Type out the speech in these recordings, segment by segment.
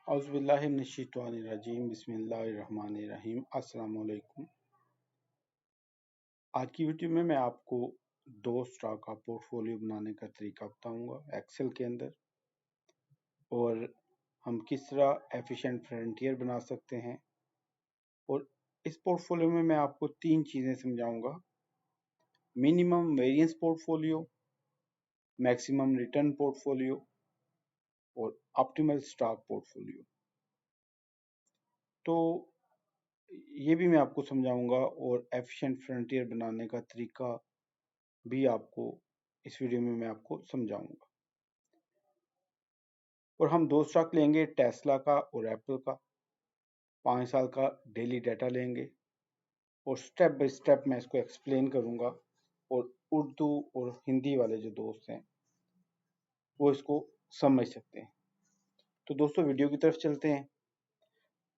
औज़ुबिल्लाहिमिनश्शैतानिर्रजीम बिस्मिल्लाहिर्रहमानिर्रहीम। अस्सलाम वालेकुम। आज की वीडियो में मैं आपको दो स्टॉक का पोर्टफोलियो बनाने का तरीका बताऊंगा एक्सेल के अंदर, और हम किस तरह एफिशिएंट फ्रंटियर बना सकते हैं। और इस पोर्टफोलियो में मैं आपको तीन चीज़ें समझाऊंगा: minimum variance portfolio, maximum return portfolio और ऑप्टिमल स्टॉक पोर्टफोलियो। तो ये भी मैं आपको समझाऊंगा और एफिशिएंट फ्रंटियर बनाने का तरीका भी आपको इस वीडियो में मैं आपको समझाऊंगा। और हम दो स्टॉक लेंगे, टेस्ला का और एप्पल का। 5 साल का डेली डाटा लेंगे और स्टेप बाय स्टेप मैं इसको एक्सप्लेन करूंगा, और उर्दू और हिंदी वाले जो दोस्त हैं वो इसको समझ सकते हैं। तो दोस्तों वीडियो की तरफ चलते हैं,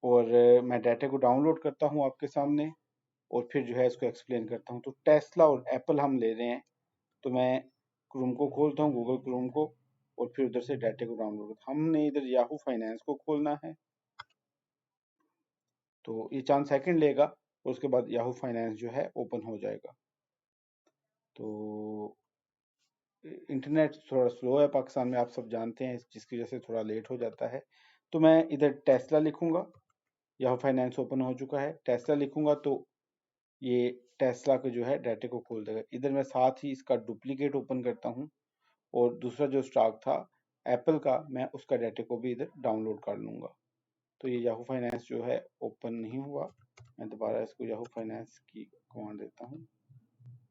और मैं डाटा को डाउनलोड करता हूं आपके सामने, और फिर जो है इसको एक्सप्लेन करता हूं। तो टेस्ला और एप्पल हम ले रहे हैं, तो मैं क्रोम को खोलता हूँ, गूगल क्रोम को, और फिर उधर से डाटा को डाउनलोड करता हूँ। हमने इधर याहू फाइनेंस को खोलना है, तो ये चंद सेकंड लेगा और उसके बाद याहू फाइनेंस जो है ओपन हो जाएगा। तो इंटरनेट थोड़ा स्लो है पाकिस्तान में, आप सब जानते हैं, जिसकी वजह से थोड़ा लेट हो जाता है। तो मैं इधर टेस्ला लिखूंगा, याहू फाइनेंस ओपन हो चुका है। टेस्ला लिखूंगा तो ये टेस्ला के जो है डाटे को खोल देगा। इधर मैं साथ ही इसका डुप्लीकेट ओपन करता हूँ, और दूसरा जो स्टॉक था एप्पल का, मैं उसका डाटा को भी इधर डाउनलोड कर लूँगा। तो ये याहू फाइनेंस जो है ओपन नहीं हुआ। मैं दोबारा इसको याहू फाइनेंस की कमांड देता हूँ।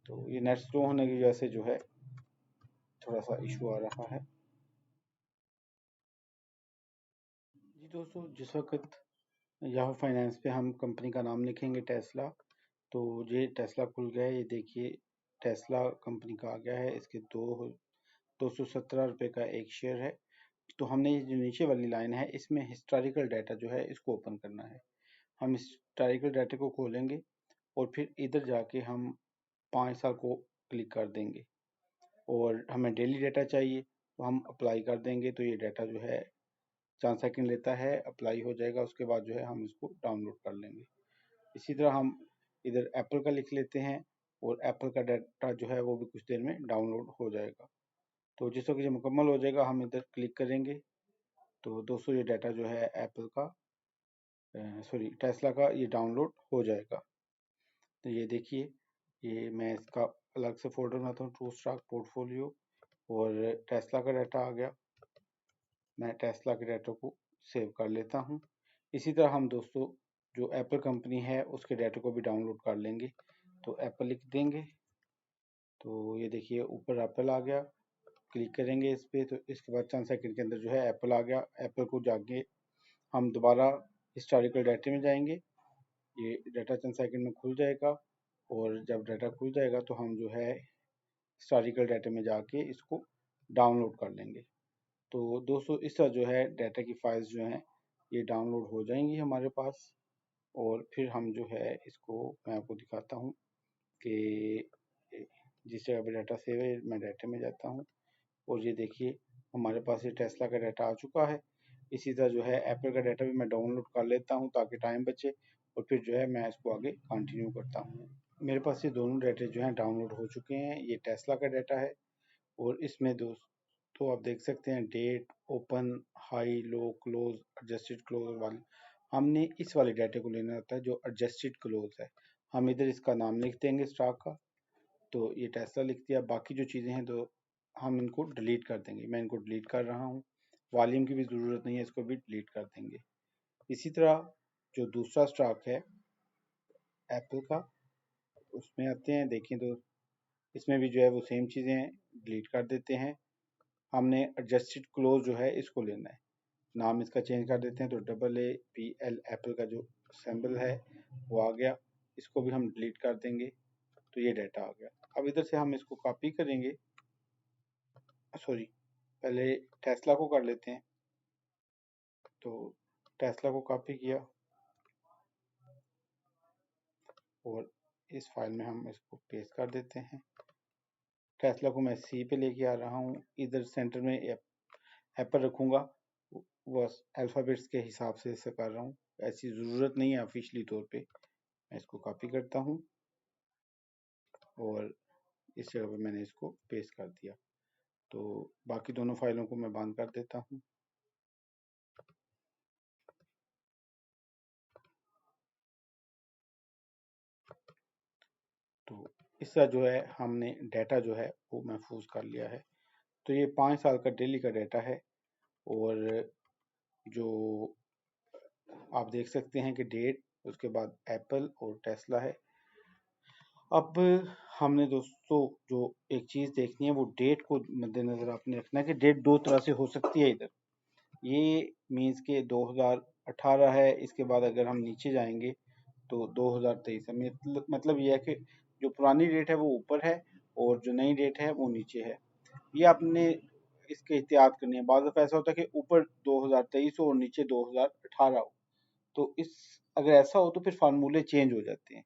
तो ये नेट स्लो होने की वजह से जो है थोड़ा सा इशू आ रहा है। जी दोस्तों, जिस वक्त याहू फाइनेंस पे हम कंपनी का नाम लिखेंगे टेस्ला, तो ये टेस्ला खुल गया है। ये देखिए टेस्ला कंपनी का आ गया है। इसके 217 रुपये का एक शेयर है। तो हमने ये जो नीचे वाली लाइन है, इसमें हिस्टोरिकल डाटा जो है इसको ओपन करना है। हम हिस्टोरिकल डाटा को खोलेंगे और फिर इधर जाके हम 5 साल को क्लिक कर देंगे, और हमें डेली डाटा चाहिए तो हम अप्लाई कर देंगे। तो ये डाटा जो है चंद सेकंड लेता है, अप्लाई हो जाएगा। उसके बाद जो है हम इसको डाउनलोड कर लेंगे। इसी तरह हम इधर एप्पल का लिख लेते हैं, और एप्पल का डाटा जो है वो भी कुछ देर में डाउनलोड हो जाएगा। तो जिस वक्त ये मुकम्मल हो जाएगा हम इधर क्लिक करेंगे। तो दोस्तों ये डाटा जो है एप्पल का टेस्ला का ये डाउनलोड हो जाएगा। तो ये देखिए, ये मैं इसका अलग से फोल्डर बनाता हूँ, ट्रू स्टॉक पोर्टफोलियो, और टेस्ला का डाटा आ गया। मैं टेस्ला के डाटा को सेव कर लेता हूँ। इसी तरह हम दोस्तों जो एप्पल कंपनी है उसके डाटा को भी डाउनलोड कर लेंगे। तो एप्पल लिख देंगे। तो ये देखिए ऊपर एप्पल आ गया, क्लिक करेंगे इस पर। तो इसके बाद चंद सेकंड के अंदर जो है एप्पल आ गया। एप्पल को जाके हम दोबारा हिस्टोरिकल डाटा में जाएंगे। ये डाटा चंद सेकंड में खुल जाएगा, और जब डाटा खुल जाएगा तो हम जो है हिस्टोरिकल डाटा में जाके इसको डाउनलोड कर लेंगे। तो दोस्तों इस तरह जो है डाटा की फाइल्स जो हैं ये डाउनलोड हो जाएंगी हमारे पास। और फिर हम जो है इसको मैं आपको दिखाता हूँ कि जिस जगह पे डाटा सेव है मैं डाटा में जाता हूँ, और ये देखिए हमारे पास ये टेस्ला का डाटा आ चुका है। इसी तरह जो है एप्पल का डाटा भी मैं डाउनलोड कर लेता हूँ ताकि टाइम बचे, और फिर जो है मैं इसको आगे कंटिन्यू करता हूँ। मेरे पास ये दोनों डाटे जो हैं डाउनलोड हो चुके हैं। ये टेस्ला का डाटा है, और इसमें दोस्तों आप देख सकते हैं डेट, ओपन, हाई, लो, क्लोज, एडजस्टेड क्लोज वाली। हमने इस वाले डाटे को लेना होता है जो एडजस्टेड क्लोज है। हम इधर इसका नाम लिख देंगे स्टॉक का। तो ये टेस्ला लिख दिया। बाकी जो चीज़ें हैं तो हम इनको डिलीट कर देंगे। मैं इनको डिलीट कर रहा हूँ। वॉल्यूम की भी ज़रूरत नहीं है, इसको भी डिलीट कर देंगे। इसी तरह जो दूसरा स्टॉक है एप्पल का, उसमें आते हैं। देखें तो इसमें भी जो है वो सेम चीज़ें डिलीट कर देते हैं। हमने एडजस्टेड क्लोज जो है इसको लेना है। नाम इसका चेंज कर देते हैं। तो AAPL एप्पल का जो सिंबल है वो आ गया। इसको भी हम डिलीट कर देंगे। तो ये डाटा आ गया। अब इधर से हम इसको कॉपी करेंगे, सॉरी पहले टेस्ला को कर लेते हैं। तो टेस्ला को कॉपी किया, और इस फाइल में हम इसको पेस्ट कर देते हैं। टेस्ला को मैं सी पे लेके आ रहा हूँ। इधर सेंटर में एप्पल रखूँगा, बस अल्फ़ाबेट्स के हिसाब से इसे कर रहा हूँ, ऐसी ज़रूरत नहीं है ऑफिशियली तौर पे। मैं इसको कॉपी करता हूँ और इस जगह पे मैंने इसको पेस्ट कर दिया। तो बाकी दोनों फाइलों को मैं बंद कर देता हूँ। तो इस तरह जो है हमने डाटा जो है वो महफूज कर लिया है। तो ये 5 साल का डेली का डाटा है और जो आप देख सकते हैं कि डेट, उसके बाद एप्पल और टेस्ला है। अब हमने दोस्तों जो एक चीज़ देखनी है वो डेट को मद्देनज़र आपने रखना है कि डेट दो तरह से हो सकती है इधर। ये मीन्स के 2018 है, इसके बाद अगर हम नीचे जाएंगे तो 2023 है। मतलब ये है कि जो पुरानी डेट है वो ऊपर है और जो नई डेट है वो नीचे है। ये आपने इसके एहतियात करनी है। बाद दफ़ा ऐसा होता है कि ऊपर 2023 हो और नीचे 2018 हो। तो इस अगर ऐसा हो तो फिर फार्मूले चेंज हो जाते हैं।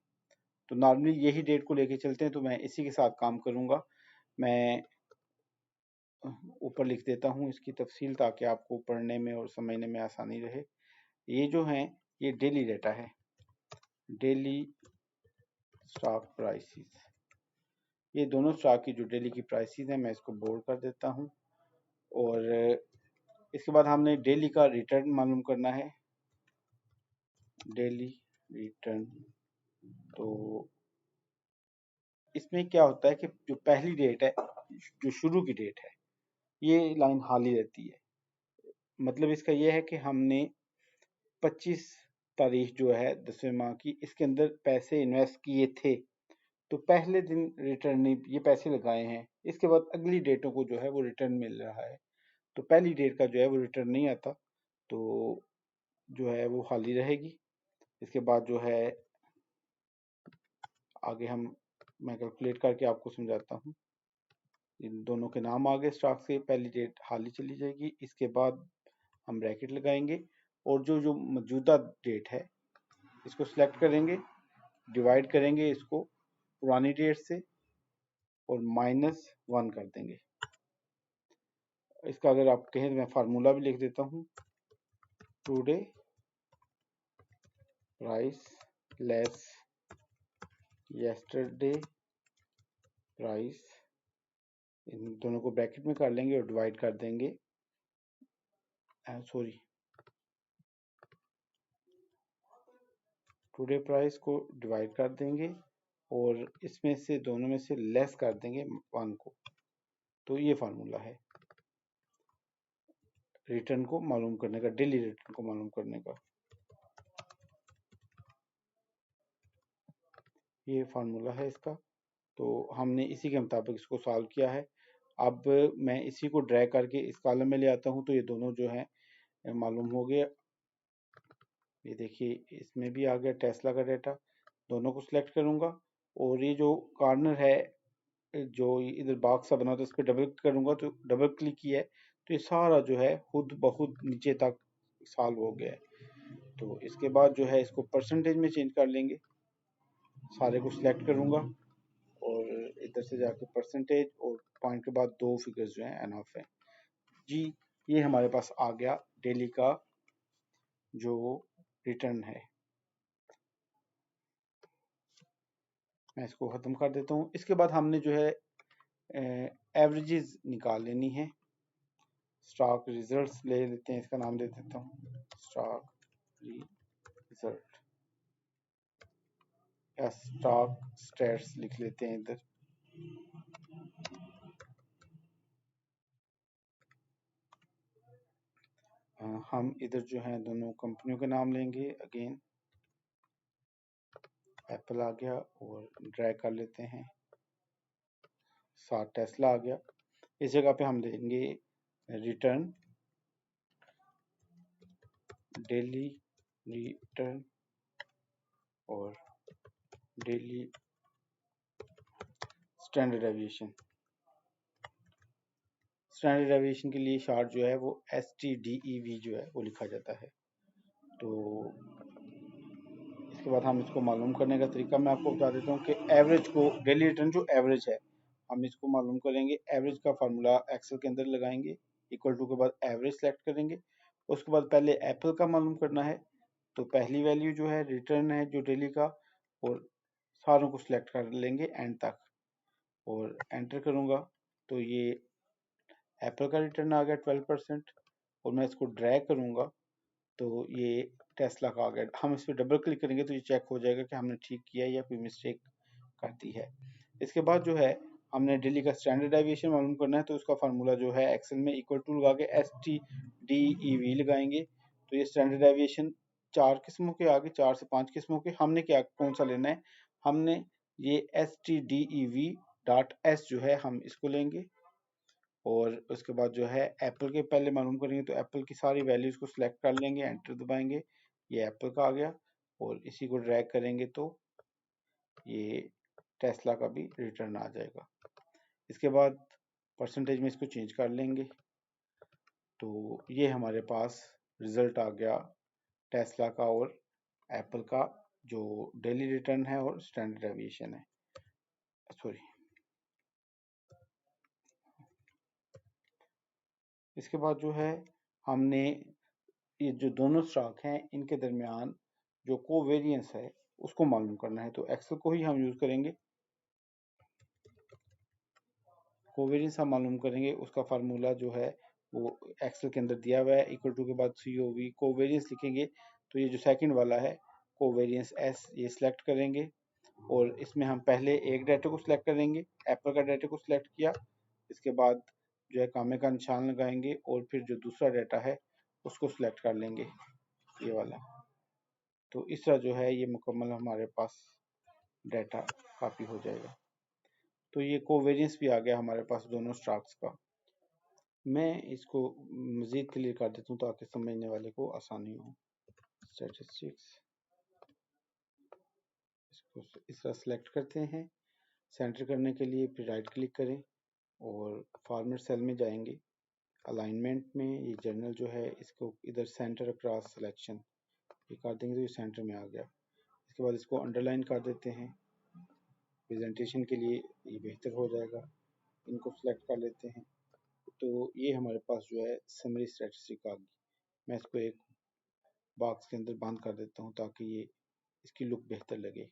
तो नॉर्मली यही डेट को लेके चलते हैं, तो मैं इसी के साथ काम करूंगा। मैं ऊपर लिख देता हूँ इसकी तफसील ताकि आपको पढ़ने में और समझने में आसानी रहे। ये जो है ये डेली डाटा है, डेली स्टॉक प्राइसेस। ये दोनों स्टॉक की जो डेली की प्राइसेस हैं मैं इसको बोल्ड कर देता हूँ। और इसके बाद हमने डेली का रिटर्न मालूम करना है, डेली रिटर्न। तो इसमें क्या होता है कि जो पहली डेट है, जो शुरू की डेट है, ये लाइन खाली रहती है। मतलब इसका ये है कि हमने 25 तारीख जो है 10वें माह की, इसके अंदर पैसे इन्वेस्ट किए थे, तो पहले दिन रिटर्न नहीं, ये पैसे लगाए हैं, इसके बाद अगली डेटों को जो है वो रिटर्न मिल रहा है। तो पहली डेट का जो है वो रिटर्न नहीं आता, तो जो है वो खाली रहेगी। इसके बाद जो है आगे मैं कैलकुलेट करके आपको समझाता हूँ। इन दोनों के नाम आगे स्टॉक से, पहली डेट खाली चली जाएगी, इसके बाद हम ब्रैकेट लगाएंगे और जो जो मौजूदा डेट है इसको सिलेक्ट करेंगे, डिवाइड करेंगे इसको पुरानी डेट से और -1 कर देंगे। इसका अगर आप कहें तो मैं फार्मूला भी लिख देता हूँ, today price less yesterday price. इन दोनों को ब्रैकेट में कर लेंगे और डिवाइड कर देंगे, सॉरी, टुडे प्राइस को डिवाइड कर देंगे और इसमें से दोनों में से लेस कर देंगे 1 को। तो ये फार्मूला है रिटर्न को मालूम करने का, डेली रिटर्न को मालूम करने का। ये फार्मूला है इसका। तो हमने इसी के मुताबिक इसको सॉल्व किया है। अब मैं इसी को ड्रैग करके इस कॉलम में ले आता हूँ, तो ये दोनों जो हैं मालूम हो गया। ये देखिए इसमें भी आ गया टेस्ला का डाटा। दोनों को सिलेक्ट करूँगा और ये जो कॉर्नर है, जो इधर बॉक्स सा बना होता है, इस पर डबल करूँगा तो डबल क्लिक किया है तो ये सारा जो है खुद ब खुद नीचे तक सॉल्व हो गया है। तो इसके बाद जो है इसको परसेंटेज में चेंज कर लेंगे। सारे को सिलेक्ट करूँगा और इधर से जाके परसेंटेज और पॉइंट के बाद 2 फिगर्स जो हैं एनफ है जी। ये हमारे पास आ गया डेली का जो रिटर्न है। मैं इसको ख़त्म कर देता हूँ। इसके बाद हमने जो है एवरेजेस निकाल लेनी है। स्टॉक रिजल्ट्स ले लेते हैं, इसका नाम दे देता हूँ स्टॉक रिजल्ट या स्टॉक स्टेट्स लिख लेते हैं इधर। हम इधर जो है दोनों कंपनियों के नाम लेंगे। अगेन एप्पल आ गया और ड्रैग कर लेते हैं, साथ टेस्ला आ गया। इस जगह पे हम देंगे रिटर्न, डेली रिटर्न और daily standard deviation. Standard deviation के लिए शार्ट जो है वो STDEV जो है वो लिखा जाता है। तो इसके बाद हम इसको मालूम करने का तरीका मैं आपको बता देता हूँ कि एवरेज को, डेली रिटर्न जो एवरेज है हम इसको मालूम करेंगे। एवरेज का फार्मूला एक्सेल के अंदर लगाएंगे, इक्वल टू के बाद एवरेज सेलेक्ट करेंगे उसके बाद पहले एप्पल का मालूम करना है। तो पहली वैल्यू जो है रिटर्न है जो डेली का, और सारों को सिलेक्ट कर लेंगे एंड तक और एंटर करूँगा तो ये एप्पल का रिटर्न आ गया 12%। और मैं इसको ड्रैग करूँगा तो ये टेस्ला का आ गया। हम इस पर डबल क्लिक करेंगे तो ये चेक हो जाएगा कि हमने ठीक किया या कोई मिस्टेक कर दी है। इसके बाद जो है हमने डेली का स्टैंडर्ड डेविएशन मालूम करना है, तो उसका फार्मूला जो है एक्सेल में इक्वल टू लगा के STDEV लगाएंगे। तो ये स्टैंडर्ड डेविएशन 4 किस्मों के आगे, 4 से 5 किस्मों के, हमने क्या कौन सा लेना है, हमने ये STDEV.S जो है हम इसको लेंगे। और उसके बाद जो है एप्पल के पहले मालूम करेंगे, तो एप्पल की सारी वैल्यूज को सिलेक्ट कर लेंगे, एंटर दबाएंगे, ये एप्पल का आ गया। और इसी को ड्रैग करेंगे तो ये टेस्ला का भी रिटर्न आ जाएगा। इसके बाद परसेंटेज में इसको चेंज कर लेंगे तो ये हमारे पास रिजल्ट आ गया टेस्ला का और एप्पल का, जो डेली रिटर्न है और स्टैंडर्ड डेविएशन है। सॉरी, इसके बाद जो है हमने ये जो दोनों स्टॉक हैं इनके दरमियान जो कोवेरियंस है उसको मालूम करना है। तो एक्सेल को ही हम यूज करेंगे। कोवेरियंस हम मालूम करेंगे, उसका फार्मूला जो है वो एक्सेल के अंदर दिया हुआ है, इक्वल टू के बाद COV कोवेरियंस लिखेंगे। तो ये जो सेकंड वाला है कोवेरियंस S, ये सिलेक्ट करेंगे और इसमें हम पहले एक डाटा को सिलेक्ट करेंगे, एप्पल का डाटा को सिलेक्ट किया। इसके बाद जो है कामे का निशान लगाएंगे और फिर जो दूसरा डाटा है उसको सिलेक्ट कर लेंगे, ये वाला। तो इस तरह जो है ये मुकम्मल हमारे पास डाटा कॉपी हो जाएगा। तो ये कोवेरियंस भी आ गया हमारे पास दोनों स्टॉक्स का। मैं इसको मज़ीद क्लियर कर देता हूँ ताकि समझने वाले को आसानी हो। स्टैटिस्टिक्स, इसको इस तरह सेलेक्ट करते हैं। सेंटर करने के लिए फिर राइट क्लिक करें और फॉर्मेट सेल में जाएंगे। अलाइनमेंट में ये जनरल जो है इसको इधर सेंटर अक्रॉस सिलेक्शन ये कर देंगे तो ये सेंटर में आ गया। इसके बाद इसको अंडरलाइन कर देते हैं, प्रेजेंटेशन के लिए ये बेहतर हो जाएगा। इनको सेलेक्ट कर लेते हैं तो ये हमारे पास जो है समरी स्टैटिस्टिक आ गई। मैं इसको एक बॉक्स के अंदर बंद कर देता हूँ ताकि ये इसकी लुक बेहतर लगे।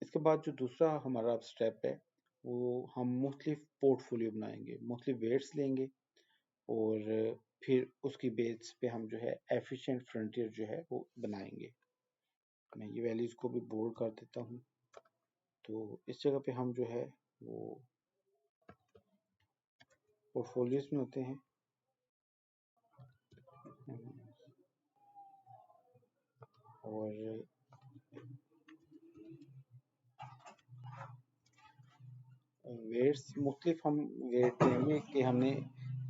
इसके बाद जो दूसरा हमारा स्टेप है वो हम मुख्तलिफ पोर्टफोलियो बनाएंगे, मुख्तलिफ वेट्स लेंगे और फिर उसकी बेस पे हम जो है एफिशिएंट फ्रंटियर जो है वो बनाएंगे। मैं ये वैल्यूज़ को भी बोल्ड कर देता हूँ। तो इस जगह पे हम जो है वो पोर्टफोलियोज बनाते हैं। और वेट्स मुख्तलिफ हम वेट देंगे कि हमने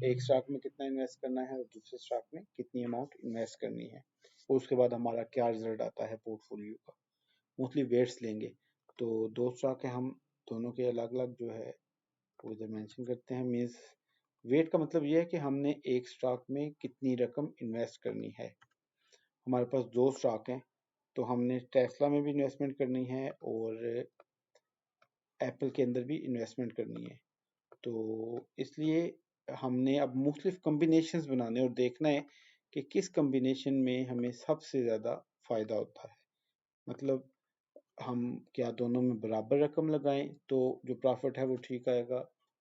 एक स्टॉक में कितना इन्वेस्ट करना है और दूसरे स्टॉक में कितनी अमाउंट इन्वेस्ट करनी है, और उसके बाद हमारा क्या रिजल्ट आता है पोर्टफोलियो का। मुख्तलिफ वेट्स लेंगे तो दो स्टॉक है, हम दोनों के अलग अलग जो है वो इधर मेंशन करते हैं। मीन्स वेट का मतलब ये है कि हमने एक स्टॉक में कितनी रकम इन्वेस्ट करनी है। हमारे पास दो स्टॉक हैं तो हमने टेस्ला में भी इन्वेस्टमेंट करनी है और एप्पल के अंदर भी इन्वेस्टमेंट करनी है। तो इसलिए हमने अब मुख्तलिफ कम्बिनेशंस बनाने और देखना है कि किस कम्बिनेशन में हमें सबसे ज़्यादा फ़ायदा होता है। मतलब हम क्या दोनों में बराबर रकम लगाएं तो जो प्रॉफिट है वो ठीक आएगा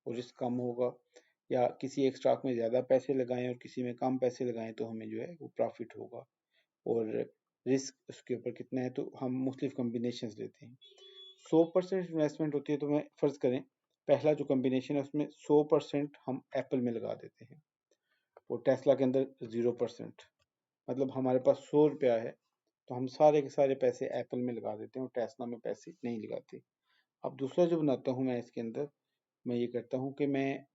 और रिस्क कम होगा, या किसी एक स्टॉक में ज़्यादा पैसे लगाएं और किसी में कम पैसे लगाएं तो हमें जो है वो प्रॉफिट होगा, और रिस्क उसके ऊपर कितना है। तो हम मुख्तलिफ कम्बिनेशंस लेते हैं। 100% इन्वेस्टमेंट होती है तो मैं फ़र्ज़ करें पहला जो कम्बिनेशन है उसमें 100% हम एप्पल में लगा देते हैं और टेस्ला के अंदर 0%। मतलब हमारे पास 100 रुपया है तो हम सारे के सारे पैसे एप्पल में लगा देते हैं और टेस्ला में पैसे नहीं लगाते। अब दूसरा जो बनाता हूँ मैं इसके अंदर, मैं ये करता हूँ कि मैं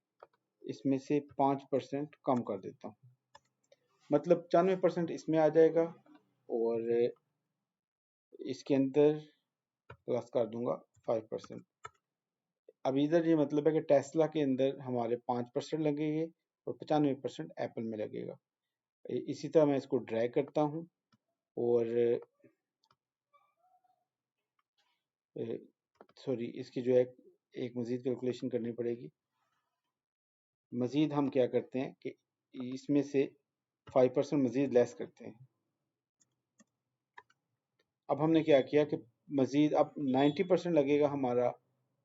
इसमें से 5% कम कर देता हूँ, मतलब 95% इसमें आ जाएगा और इसके अंदर प्लस कर दूंगा 5%। अब इधर ये मतलब है कि टेस्ला के अंदर हमारे 5% लगेंगे और 95% एप्पल में लगेगा। इसी तरह मैं इसको ड्रैग करता हूँ और सॉरी इसकी जो है एक मज़ीद कैलकुलेशन करनी पड़ेगी। मज़ीद हम क्या करते हैं कि इसमें से 5% मज़ीद लेस करते हैं। अब हमने क्या किया कि मज़ीद अब 90% लगेगा हमारा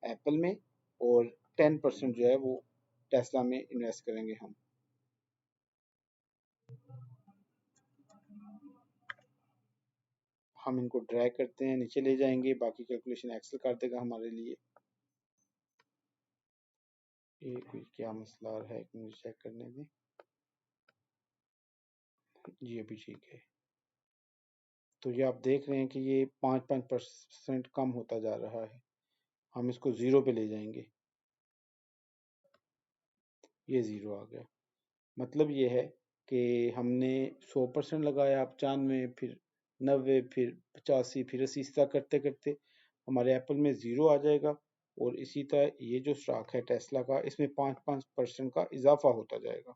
एप्पल में, और 10% जो है वो टेस्ला में इन्वेस्ट करेंगे हम। इनको ड्रैग करते हैं, नीचे ले जाएंगे, बाकी कैलकुलेशन एक्सेल कर देगा हमारे लिए। ये कोई क्या मसला है, मुझे चेक करने दें। जी अभी ठीक है। तो ये आप देख रहे हैं कि ये 5% कम होता जा रहा है। हम इसको ज़ीरो पे ले जाएंगे, ये ज़ीरो आ गया। मतलब ये है कि हमने 100% लगाया, अब 95, फिर 90, फिर 85, फिर 80, इस तरह करते करते हमारे एप्पल में ज़ीरो आ जाएगा। और इसी तरह ये जो स्टॉक है टेस्ला का, इसमें 5% का इजाफा होता जाएगा।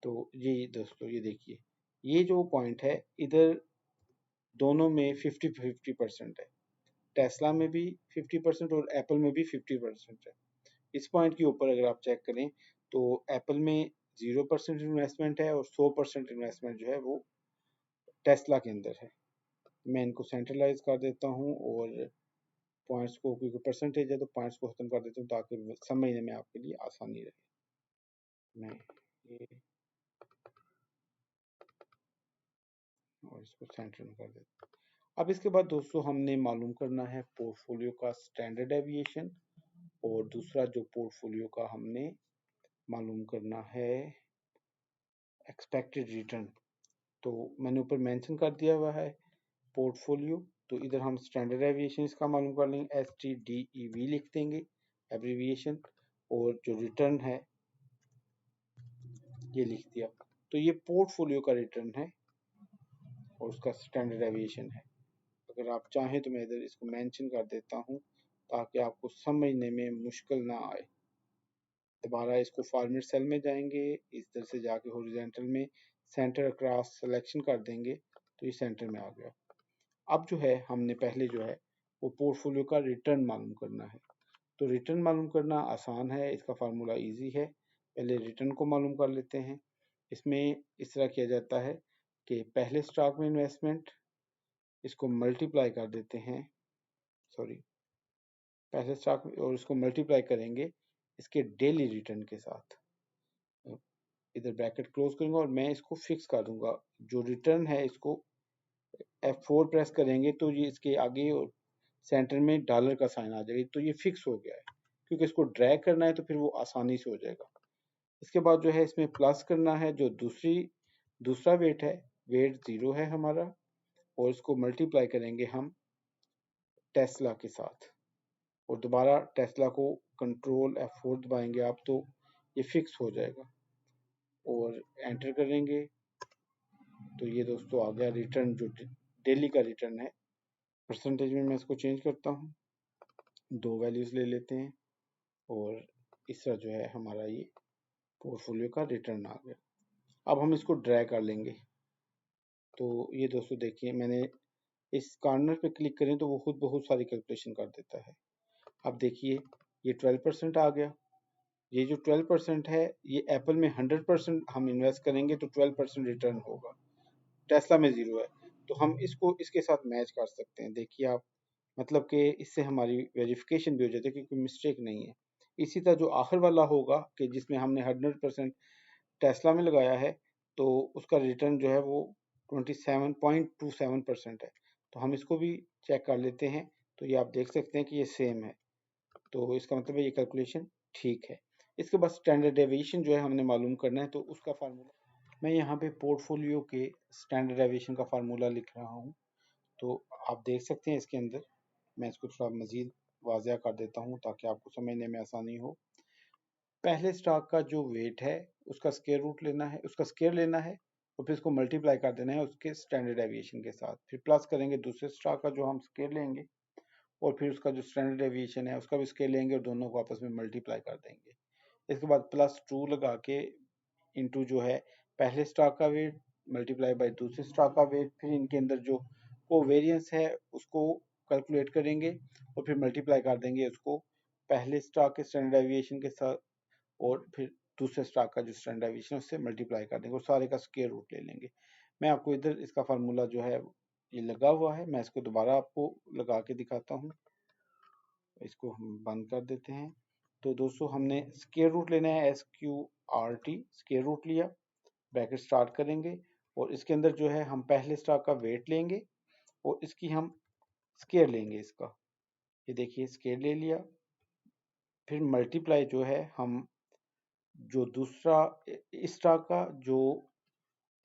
तो ये दोस्तों ये देखिए, ये जो पॉइंट है इधर दोनों में 50-50% है। टेस्ला में भी 50% और एप्पल में भी 50% है। इस पॉइंट के ऊपर अगर आप चेक करें तो एप्पल में 0% इन्वेस्टमेंट है और 100% इन्वेस्टमेंट जो है वो टेस्ला के अंदर है। मैं इनको सेंट्रलाइज कर देता हूँ और पॉइंट्स को, क्योंकि परसेंटेज है तो पॉइंट्स को खत्म कर देता हूँ ताकि समझने में आपके लिए आसानी रहे। मैं ये और इसको सेंटर में कर देता हूँ। अब इसके बाद दोस्तों हमने मालूम करना है पोर्टफोलियो का स्टैंडर्ड डेविएशन, और दूसरा जो पोर्टफोलियो का हमने मालूम करना है एक्सपेक्टेड रिटर्न। तो मैंने ऊपर मेंशन कर दिया हुआ है पोर्टफोलियो, तो इधर हम स्टैंडर्ड डेविएशन इसका मालूम कर लेंगे, STDEV लिख देंगे एब्रीविएशन, और जो रिटर्न है ये लिख दिया। तो ये पोर्टफोलियो का रिटर्न है और उसका स्टैंडर्ड डेविएशन है। अगर आप चाहें तो मैं इधर इसको मेंशन कर देता हूँ ताकि आपको समझने में मुश्किल ना आए। दोबारा इसको फॉर्मेट सेल में जाएंगे, इस तरह से जाके हॉरिजॉन्टल में सेंटर अक्रॉस सिलेक्शन कर देंगे, तो ये सेंटर में आ गया। अब जो है हमने पहले जो है वो पोर्टफोलियो का रिटर्न मालूम करना है। तो रिटर्न मालूम करना आसान है, इसका फार्मूला इजी है। पहले रिटर्न को मालूम कर लेते हैं। इसमें इस तरह किया जाता है कि पहले स्टॉक में इन्वेस्टमेंट, इसको मल्टीप्लाई कर देते हैं, सॉरी पहले स्टॉक और इसको मल्टीप्लाई करेंगे इसके डेली रिटर्न के साथ। इधर ब्रैकेट क्लोज करूंगा और मैं इसको फिक्स कर दूंगा। जो रिटर्न है इसको F4 प्रेस करेंगे तो ये इसके आगे सेंटर में डॉलर का साइन आ जाएगा, तो ये फिक्स हो गया है। क्योंकि इसको ड्रैग करना है तो फिर वो आसानी से हो जाएगा। इसके बाद जो है इसमें प्लस करना है, जो दूसरा वेट है, वेट 0 है हमारा, और इसको मल्टीप्लाई करेंगे हम टेस्ला के साथ, और दोबारा टेस्ला को कंट्रोल F4 दबाएंगे आप तो ये फिक्स हो जाएगा, और एंटर करेंगे तो ये दोस्तों आ गया रिटर्न, जो डेली का रिटर्न है। परसेंटेज में मैं इसको चेंज करता हूँ, 2 वैल्यूज़ ले लेते हैं, और इस तरह जो है हमारा ये पोर्टफोलियो का रिटर्न आ गया। अब हम इसको ड्रैग कर लेंगे। तो ये दोस्तों देखिए, मैंने इस कॉर्नर पे क्लिक करें तो वो खुद बहुत सारी कैलकुलेशन कर देता है। अब देखिए ये 12% आ गया। ये जो 12% है ये एप्पल में 100% हम इन्वेस्ट करेंगे तो 12% रिटर्न होगा। टेस्ला में 0 है, तो हम इसको इसके साथ मैच कर सकते हैं। देखिए आप, मतलब कि इससे हमारी वेरिफिकेशन भी हो जाती है कि कोई मिस्टेक नहीं है। इसी तरह जो आखिर वाला होगा कि जिसमें हमने 100% टेस्ला में लगाया है, तो उसका रिटर्न जो है वो 27.27% है। तो हम इसको भी चेक कर लेते हैं, तो ये आप देख सकते हैं कि ये सेम है, तो इसका मतलब है ये कैलकुलेशन ठीक है। इसके बाद स्टैंडर्ड डेविएशन जो है हमने मालूम करना है, तो उसका फार्मूला मैं यहाँ पे पोर्टफोलियो के स्टैंडर्ड डेविएशन का फार्मूला लिख रहा हूँ। तो आप देख सकते हैं इसके अंदर, मैं इसको थोड़ा मज़ीद वाज़िया कर देता हूँ ताकि आपको समझने में आसानी हो। पहले स्टॉक का जो वेट है उसका स्क्वायर रूट लेना है, उसका स्क्वायर लेना है, और फिर इसको मल्टीप्लाई कर देना है उसके स्टैंडर्ड डेविएशन के साथ, फिर प्लस करेंगे दूसरे स्टॉक का जो हम स्क्वायर लेंगे, और फिर उसका जो स्टैंडर्ड डेविएशन है उसका भी स्क्वायर लेंगे और दोनों को आपस में मल्टीप्लाई कर देंगे। इसके बाद +2 लगा के इंटू जो है पहले स्टॉक का वेट मल्टीप्लाई बाय दूसरे स्टॉक का वेट, फिर इनके अंदर जो कोवेरियंस है उसको कैलकुलेट करेंगे और फिर मल्टीप्लाई कर देंगे उसको पहले स्टॉक के स्टैंडर्ड डेविएशन के साथ, और फिर दूसरे स्टॉक का जो स्टैंडर्ड डेविएशन उससे मल्टीप्लाई कर देंगे और सारे का स्क्वायर रूट ले लेंगे। मैं आपको इधर इसका फार्मूला जो है ये लगा हुआ है, मैं इसको दोबारा आपको लगा के दिखाता हूँ। इसको हम बंद कर देते हैं। तो दोस्तों हमने स्क्वायर रूट लेना है, SQRT स्क्वायर रूट लिया, ब्रैकेट स्टार्ट करेंगे और इसके अंदर जो है हम पहले स्टॉक का वेट लेंगे और इसकी हम स्क्वायर लेंगे इसका। ये देखिए स्क्वायर ले लिया, फिर मल्टीप्लाई जो है हम जो दूसरा इस स्टॉक का जो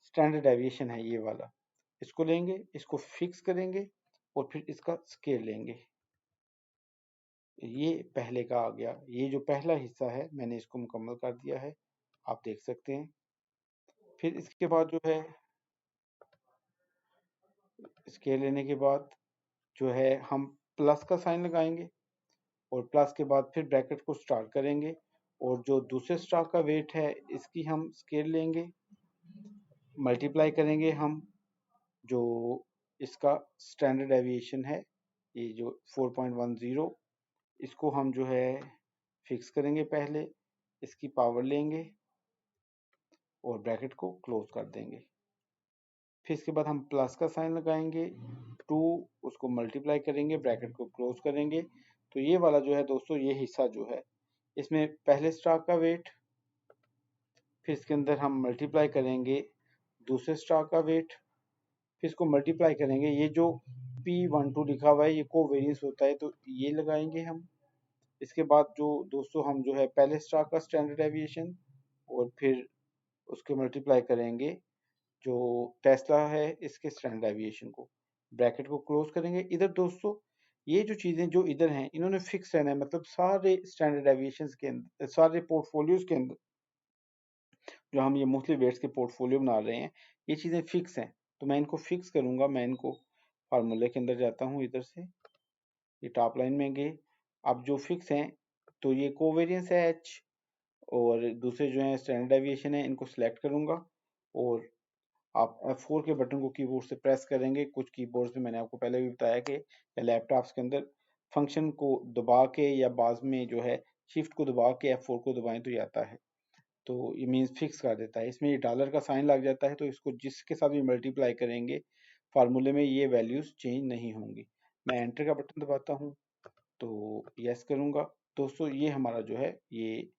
स्टैंडर्ड डेविएशन है ये वाला, इसको लेंगे, इसको फिक्स करेंगे और फिर इसका स्क्वायर लेंगे। ये पहले का आ गया। ये जो पहला हिस्सा है मैंने इसको मुकम्मल कर दिया है, आप देख सकते हैं। फिर इसके बाद जो है स्केल लेने के बाद जो है हम प्लस का साइन लगाएंगे और प्लस के बाद फिर ब्रैकेट को स्टार्ट करेंगे और जो दूसरे स्टॉक का वेट है इसकी हम स्केल लेंगे, मल्टीप्लाई करेंगे हम जो इसका स्टैंडर्ड डेविएशन है ये जो 4.10, इसको हम जो है फिक्स करेंगे, पहले इसकी पावर लेंगे और ब्रैकेट को क्लोज कर देंगे। फिर इसके बाद हम प्लस का साइन लगाएंगे, 2 उसको मल्टीप्लाई करेंगे, ब्रैकेट को क्लोज करेंगे। तो ये वाला जो है दोस्तों ये हिस्सा जो है इसमें पहले स्टॉक का वेट, फिर इसके अंदर हम मल्टीप्लाई करेंगे दूसरे स्टॉक का वेट, फिर इसको मल्टीप्लाई करेंगे, ये जो P12 लिखा हुआ है ये कोवेरियंस होता है तो ये लगाएंगे हम। इसके बाद जो दोस्तों हम जो है पहले स्टॉक का स्टैंडर्ड डेविएशन और फिर उसके मल्टीप्लाई करेंगे जो टेस्ला है इसके स्टैंडर्ड डेविएशन को, ब्रैकेट को क्लोज करेंगे। इधर दोस्तों ये जो चीजें जो इधर हैं इन्होंने फिक्स रहना है, मतलब सारे स्टैंडर्ड डेविएशन के अंदर, सारे पोर्टफोलियोज के अंदर जो हम ये मुख्तलिफ वेट्स के पोर्टफोलियो बना रहे हैं ये चीजें फिक्स हैं। तो मैं इनको फिक्स करूंगा, मैं इनको फार्मूले के अंदर जाता हूँ, इधर से ये टॉप लाइन में गए। अब जो फिक्स हैं तो ये कोवेरियंस है H और दूसरे जो है स्टैंडर्ड डेविएशन है, इनको सिलेक्ट करूंगा और आप F4 के बटन को कीबोर्ड से प्रेस करेंगे। कुछ कीबोर्ड से मैंने आपको पहले भी बताया कि लैपटॉप्स के अंदर फंक्शन को दबा के या बाज में जो है शिफ्ट को दबा के F4 को दबाएं तो ये आता है, तो ये मीन्स फिक्स कर देता है। इसमें ये डॉलर का साइन लग जाता है तो इसको जिसके साथ भी मल्टीप्लाई करेंगे फार्मूले में ये वैल्यूज चेंज नहीं होंगी। मैं एंटर का बटन दबाता हूँ तो यस करूँगा। दोस्तों ये हमारा जो है ये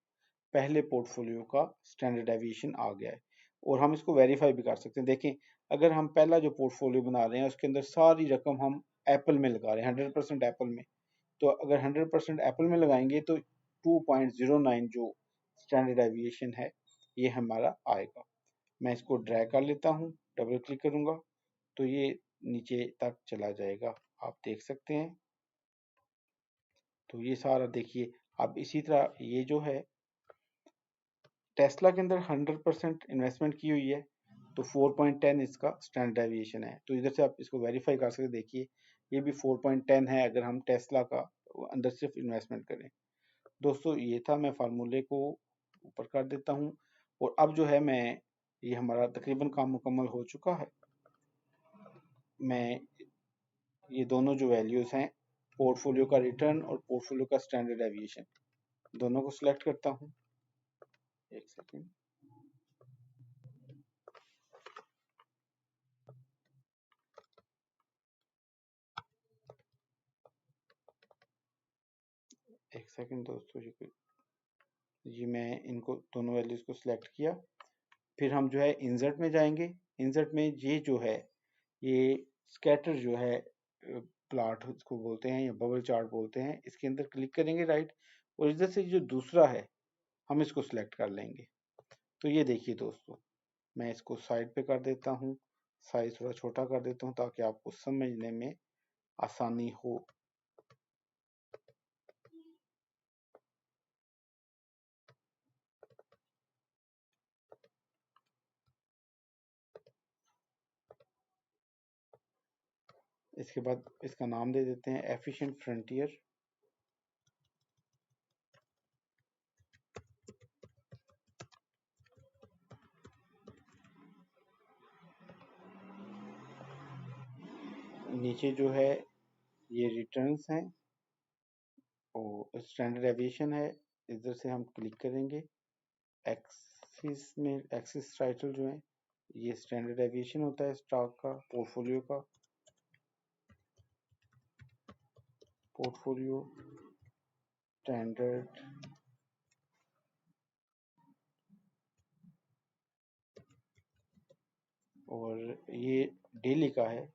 पहले पोर्टफोलियो का स्टैंडर्ड डेविएशन आ गया है और हम इसको वेरीफाई भी कर सकते हैं। देखें अगर हम पहला जो पोर्टफोलियो बना रहे हैं उसके अंदर सारी रकम हम एप्पल में लगा रहे हैं 100% एप्पल में, तो अगर 100% एप्पल में लगाएंगे तो 2.09 जो स्टैंडर्ड डेविएशन है ये हमारा आएगा। मैं इसको ड्रैग कर लेता हूँ, डबल क्लिक करूंगा तो ये नीचे तक चला जाएगा, आप देख सकते हैं। तो ये सारा देखिए। अब इसी तरह ये जो है टेस्ला के अंदर 100% इन्वेस्टमेंट की हुई है तो 4.10 इसका स्टैंडर्ड डेविएशन है। तो इधर से आप इसको वेरीफाई कर सकते, देखिए ये भी 4.10 है अगर हम टेस्ला का अंदर सिर्फ इन्वेस्टमेंट करें। दोस्तों ये था, मैं फार्मूले को ऊपर कर देता हूँ और अब जो है मैं ये हमारा तकरीबन काम मुकम्मल हो चुका है। मैं ये दोनों जो वैल्यूज़ हैं पोर्टफोलियो का रिटर्न और पोर्टफोलियो का स्टैंडर्ड डेविएशन दोनों को सिलेक्ट करता हूँ। एक सेकेंड, एक सेकेंड दोस्तों, ये मैं इनको दोनों वैल्यूज़ को सिलेक्ट किया। फिर हम जो है इंसर्ट में जाएंगे। इंसर्ट में ये जो है ये स्कैटर जो है प्लॉट इसको बोलते हैं या बबल चार्ट बोलते हैं, इसके अंदर क्लिक करेंगे राइट और इधर से जो दूसरा है हम इसको सिलेक्ट कर लेंगे। तो ये देखिए दोस्तों मैं इसको साइड पे कर देता हूँ, साइज थोड़ा छोटा कर देता हूँ ताकि आपको समझने में आसानी हो। इसके बाद इसका नाम दे देते हैं एफिशिएंट फ्रंटियर। नीचे जो है ये रिटर्न्स हैं और स्टैंडर्ड एविएशन है, इधर से हम क्लिक करेंगे, एक्सिस में एक्सिस टाइटल जो है ये स्टैंडर्ड डेविएशन होता है स्टॉक का, पोर्टफोलियो का, पोर्टफोलियो स्टैंडर्ड और ये डेली का है,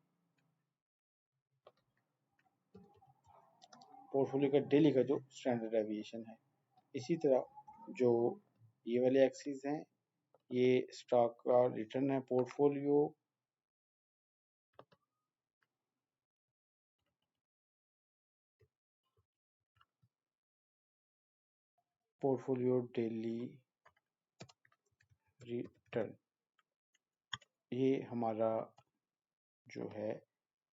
पोर्टफोलियो का डेली का जो स्टैंडर्ड डेविएशन है। इसी तरह जो ये वाले एक्सिस हैं ये स्टॉक का रिटर्न है, पोर्टफोलियो डेली रिटर्न, ये हमारा जो है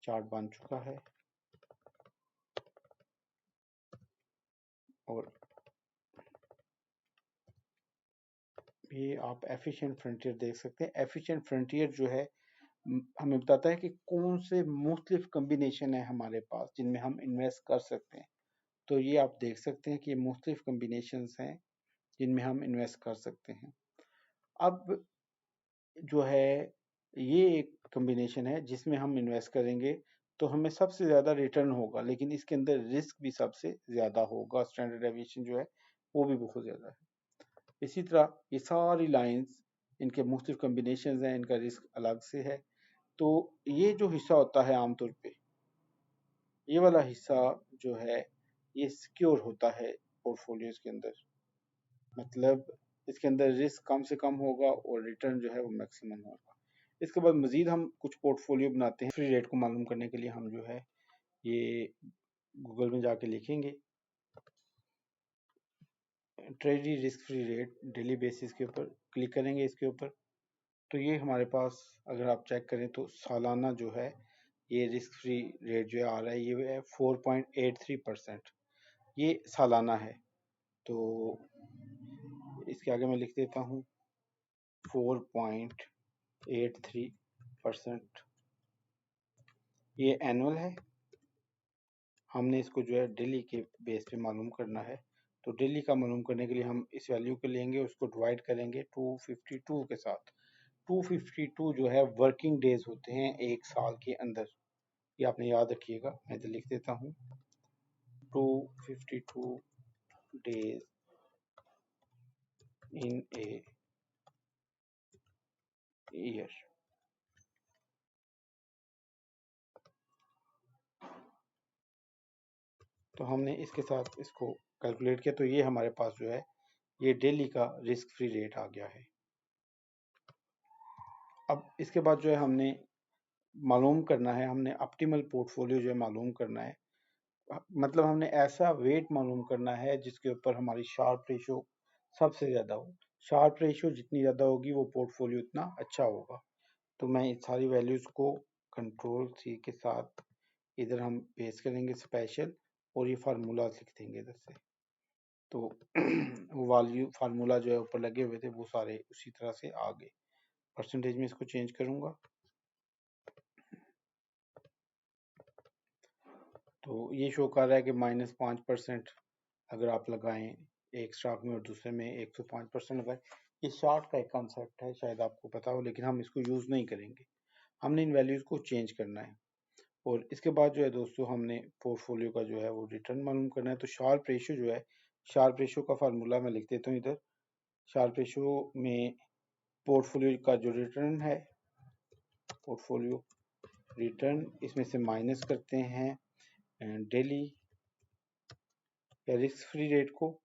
चार्ट बन चुका है। और ये आप एफिशिएंट फ्रंटियर देख सकते हैं। एफिशिएंट फ्रंटियर जो है हमें बताता है कि कौन से मुख्तलिफ कम्बिनेशन है हमारे पास जिनमें हम इन्वेस्ट कर सकते हैं। तो ये आप देख सकते हैं कि ये मुख्तलिफ कम्बिनेशंस हैं जिनमें हम इन्वेस्ट कर सकते हैं। अब जो है ये एक कम्बिनेशन है जिसमें हम इन्वेस्ट करेंगे तो हमें सबसे ज़्यादा रिटर्न होगा, लेकिन इसके अंदर रिस्क भी सबसे ज़्यादा होगा, स्टैंडर्ड डेविएशन जो है वो भी बहुत ज़्यादा है। इसी तरह ये सारी लाइंस इनके मुख्तलिफ कम्बिनेशन हैं, इनका रिस्क अलग से है। तो ये जो हिस्सा होता है आमतौर पे, ये वाला हिस्सा जो है ये सिक्योर होता है पोर्टफोलियोज के अंदर, मतलब इसके अंदर रिस्क कम से कम होगा और रिटर्न जो है वो मैक्सिमम होगा। इसके बाद मजीद हम कुछ पोर्टफोलियो बनाते हैं। फ्री रेट को मालूम करने के लिए हम जो है ये गूगल में जाके लिखेंगे treasury risk free rate daily basis के ऊपर, क्लिक करेंगे इसके ऊपर तो ये हमारे पास अगर आप चेक करें तो सालाना जो है ये रिस्क फ्री रेट जो आ रहा है ये है 4.83%, ये सालाना है। तो इसके आगे मैं लिख देता हूँ 4.83%, ये एनुअल है। हमने इसको जो है डेली के बेस पे मालूम करना है। तो डेली का मालूम करने के लिए हम इस वैल्यू को लेंगे, उसको डिवाइड करेंगे 252 के साथ। 252 जो है वर्किंग डेज होते हैं एक साल के अंदर, ये आपने याद रखिएगा। मैं इधर लिख देता हूँ 252 डेज इन ए ईयर। तो हमने इसके साथ इसको कैलकुलेट किया तो ये हमारे पास जो है ये डेली का रिस्क फ्री रेट आ गया है। अब इसके बाद जो है हमने मालूम करना है, हमने ऑप्टिमल पोर्टफोलियो जो है मालूम करना है, मतलब हमने ऐसा वेट मालूम करना है जिसके ऊपर हमारी शार्प रेशो सबसे ज़्यादा हो। शार्प रेशो जितनी ज़्यादा होगी वो पोर्टफोलियो उतना अच्छा होगा। तो मैं इस सारी वैल्यूज़ को कंट्रोल सी के साथ इधर हम पेस्ट करेंगे स्पेशल, और ये फार्मूला लिख देंगे इधर से। तो वो वैल्यू फार्मूला जो है ऊपर लगे हुए थे वो सारे उसी तरह से आ गए। परसेंटेज में इसको चेंज करूँगा तो ये शो कर रहा है कि -5% अगर आप लगाएं एक स्टॉक में और दूसरे में 105% लगाएं। ये शार्ट का एक कॉन्सेप्ट है, शायद आपको पता हो, लेकिन हम इसको यूज़ नहीं करेंगे। हमने इन वैल्यूज़ को चेंज करना है। और इसके बाद जो है दोस्तों हमने पोर्टफोलियो का जो है वो रिटर्न मालूम करना है। तो शार्प रेशो जो है, शार्प रेशो का फार्मूला मैं लिख देता हूँ इधर। शार्प रेशो में पोर्टफोलियो का जो रिटर्न है, पोर्टफोलियो रिटर्न, इसमें से माइनस करते हैं डेली या रिस्क फ्री रेट को,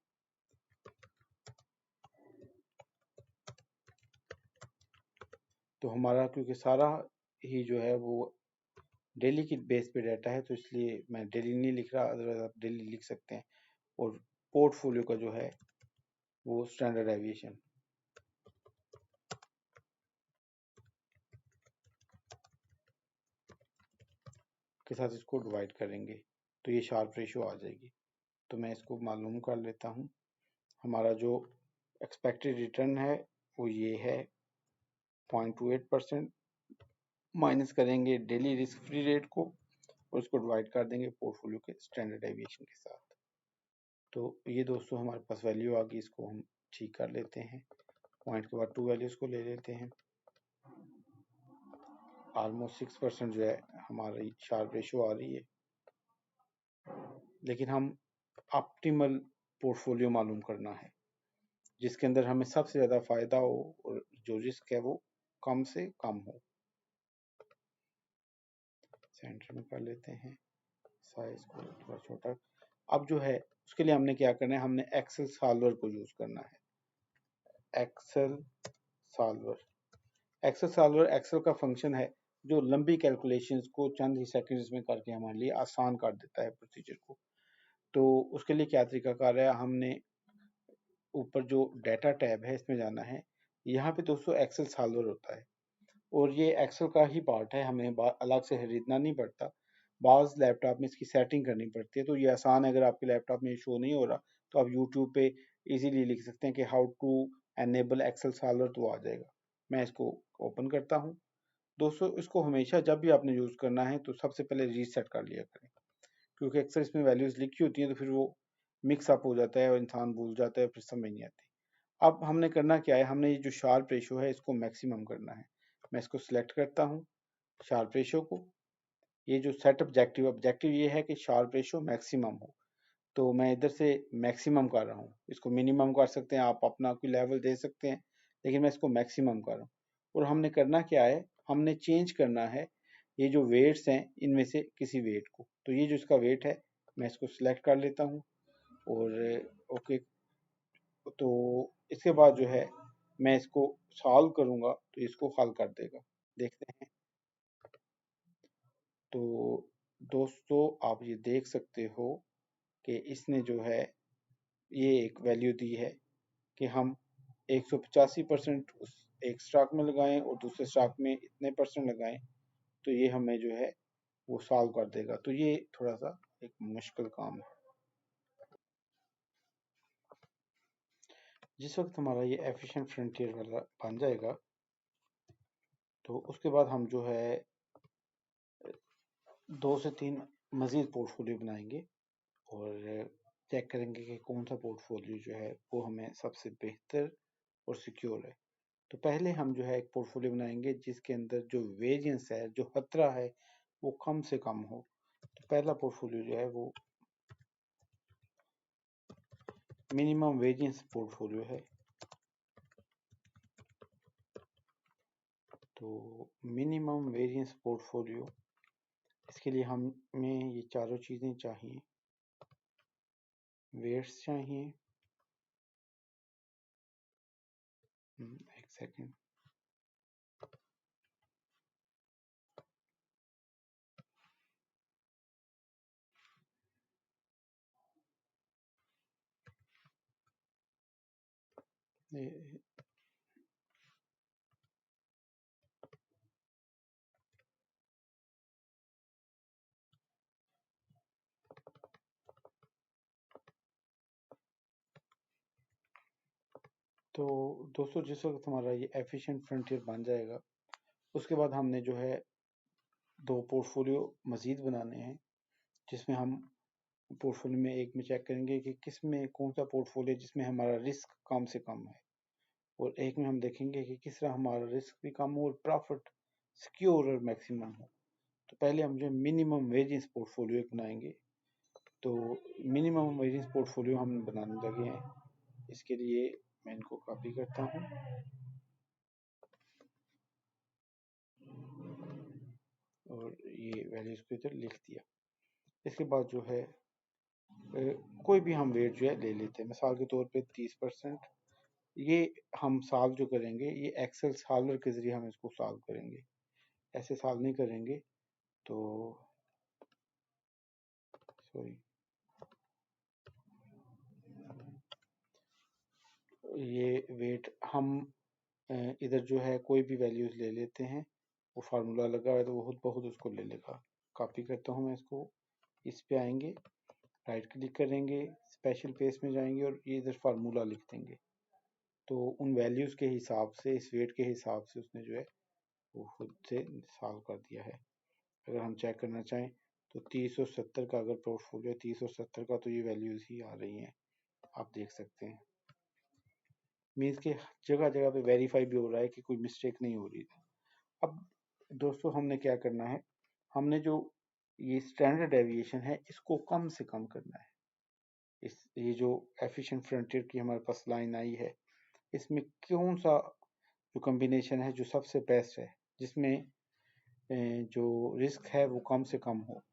तो हमारा क्योंकि सारा ही जो है वो डेली की बेस पे डाटा है तो इसलिए मैं डेली नहीं लिख रहा, अदरवाइज आप डेली लिख सकते हैं। और पोर्टफोलियो का जो है वो स्टैंडर्ड डेविएशन के साथ इसको डिवाइड करेंगे तो ये शार्प रेशो आ जाएगी। तो मैं इसको मालूम कर लेता हूँ। हमारा जो एक्सपेक्टेड रिटर्न है वो ये है 0.28%, माइनस करेंगे डेली रिस्क फ्री रेट को और उसको डिवाइड कर देंगे पोर्टफोलियो के स्टैंडर्ड डेविएशन के साथ। तो ये दोस्तों हमारे पास वैल्यू आ गई, इसको हम ठीक कर लेते हैं। पॉइंट के बाद 2 वैल्यूज़ को ले लेते हैं। ऑलमोस्ट 6% जो है हमारी शार्प रेशो आ रही है, लेकिन हम ऑप्टिमल पोर्टफोलियो मालूम करना है जिसके अंदर हमें सबसे ज़्यादा फ़ायदा हो और जो रिस्क है वो कम से कम हो। सेंटर में कर लेते हैं, साइज को थोड़ा छोटा। अब जो है उसके लिए हमने क्या करना है, हमने एक्सेल सॉल्वर को यूज़ करना है। Excel solver, Excel solver Excel का फंक्शन है जो लंबी कैलकुलेशंस को चंद ही सेकंड्स में करके हमारे लिए आसान कर देता है प्रोसीजर को। तो उसके लिए क्या तरीकाकार है, हमने ऊपर जो डाटा टैब है इसमें जाना है। यहाँ पे दोस्तों एक्सेल सॉल्वर होता है और ये एक्सेल का ही पार्ट है, हमें अलग से खरीदना नहीं पड़ता। बाज़ लैपटॉप में इसकी सेटिंग करनी पड़ती है, तो ये आसान है। अगर आपके लैपटॉप में शो नहीं हो रहा तो आप यूट्यूब पे इजीली लिख सकते हैं कि how to enable Excel solver, तो आ जाएगा। मैं इसको ओपन करता हूँ। दोस्तों इसको हमेशा जब भी आपने यूज़ करना है तो सबसे पहले रीसेट कर लिया करें, क्योंकि अक्सर इसमें वैल्यूज़ लिखी होती हैं तो फिर वो मिक्स अप हो जाता है और इंसान भूल जाता है, फिर समझ नहीं आती। अब हमने करना क्या है, हमने ये जो शार्प रेशो है इसको मैक्सिमम करना है। मैं इसको सिलेक्ट करता हूँ शार्प रेशो को। ये जो सेट ऑब्जेक्टिव, ऑब्जेक्टिव ये है कि शार्प रेशो मैक्सिमम हो, तो मैं इधर से मैक्सिमम कर रहा हूँ। इसको मिनिमम कर सकते हैं आप, अपना कोई लेवल दे सकते हैं, लेकिन मैं इसको मैक्सिमम कर रहा हूँ। और हमने करना क्या है, हमने चेंज करना है ये जो वेट्स हैं इनमें से किसी वेट को। तो ये जो इसका वेट है मैं इसको सिलेक्ट कर लेता हूँ और ओके। तो इसके बाद जो है मैं इसको सॉल्व करूँगा तो इसको हल कर देगा, देखते हैं। तो दोस्तों आप ये देख सकते हो कि इसने जो है ये एक वैल्यू दी है कि हम 185% उस एक स्टॉक में लगाएं और दूसरे स्टॉक में इतने परसेंट लगाएं, तो ये हमें जो है वो सॉल्व कर देगा। तो ये थोड़ा सा एक मुश्किल काम है। जिस वक्त हमारा ये एफिशिएंट फ्रंटियर वाला बन जाएगा तो उसके बाद हम जो है 2 से 3 मज़ीद पोर्टफोलियो बनाएंगे और चेक करेंगे कि कौन सा पोर्टफोलियो जो है वो हमें सबसे बेहतर और सिक्योर है। तो पहले हम जो है एक पोर्टफोलियो बनाएंगे जिसके अंदर जो वेरिएंस है, जो खतरा है, वो कम से कम हो। तो पहला पोर्टफोलियो जो है वो मिनिमम वेरिएंस पोर्टफोलियो है। तो मिनिमम वेरिएंस पोर्टफोलियो, इसके लिए हमें ये चारों चीज़ें चाहिए। वेट्स चाहिए, एक सेकेंड। तो दोस्तों जिस वक्त हमारा ये एफिशिएंट फ्रंटियर बन जाएगा उसके बाद हमने जो है 2 पोर्टफोलियो मज़ीद बनाने हैं, जिसमें हम पोर्टफोलियो में एक में चेक करेंगे कि किस में कौन सा पोर्टफोलियो जिसमें हमारा रिस्क कम से कम है, और एक में हम देखेंगे कि किस तरह हमारा रिस्क भी कम हो और प्रॉफिट सिक्योर और मैक्सिमम हो। तो पहले हम जो मिनिमम वेरिएंस पोर्टफोलियो बनाएंगे। तो मिनिमम वेरिएंस पोर्टफोलियो हम बनाने लगे हैं। इसके लिए मैं इनको कॉपी करता हूँ और ये वैल्यूज को इधर लिख दिया। इसके बाद जो है कोई भी हम वेट जो है ले लेते हैं, मिसाल के तौर पे 30%। ये हम सॉल्व जो करेंगे ये एक्सेल सॉल्वर के ज़रिए हम इसको सॉल्व करेंगे, ऐसे सॉल्व नहीं करेंगे। तो सॉरी, ये वेट हम इधर जो है कोई भी वैल्यूज़ ले लेते हैं, वो फार्मूला लगा है तो वो खुद ब खुद उसको ले लेगा। कॉपी करता हूँ मैं इसको, इस पे आएंगे, राइट क्लिक करेंगे, स्पेशल पेज में जाएंगे और ये इधर फार्मूला लिख देंगे। तो उन वैल्यूज़ के हिसाब से, इस वेट के हिसाब से उसने जो है वो खुद से सॉल्व कर दिया है। अगर हम चेक करना चाहें तो 3070 का अगर पोर्टफोलियो 3070 का, तो ये वैल्यूज़ ही आ रही हैं, आप देख सकते हैं। मीन्स कि जगह जगह पे वेरीफाई भी हो रहा है कि कोई मिस्टेक नहीं हो रही है। अब दोस्तों हमने क्या करना है, हमने जो ये स्टैंडर्ड डेविएशन है इसको कम से कम करना है। ये जो एफिशिएंट फ्रंटियर की हमारे पास लाइन आई है, इसमें कौन सा जो कॉम्बिनेशन है जो सबसे बेस्ट है, जिसमें जो रिस्क है वो कम से कम हो,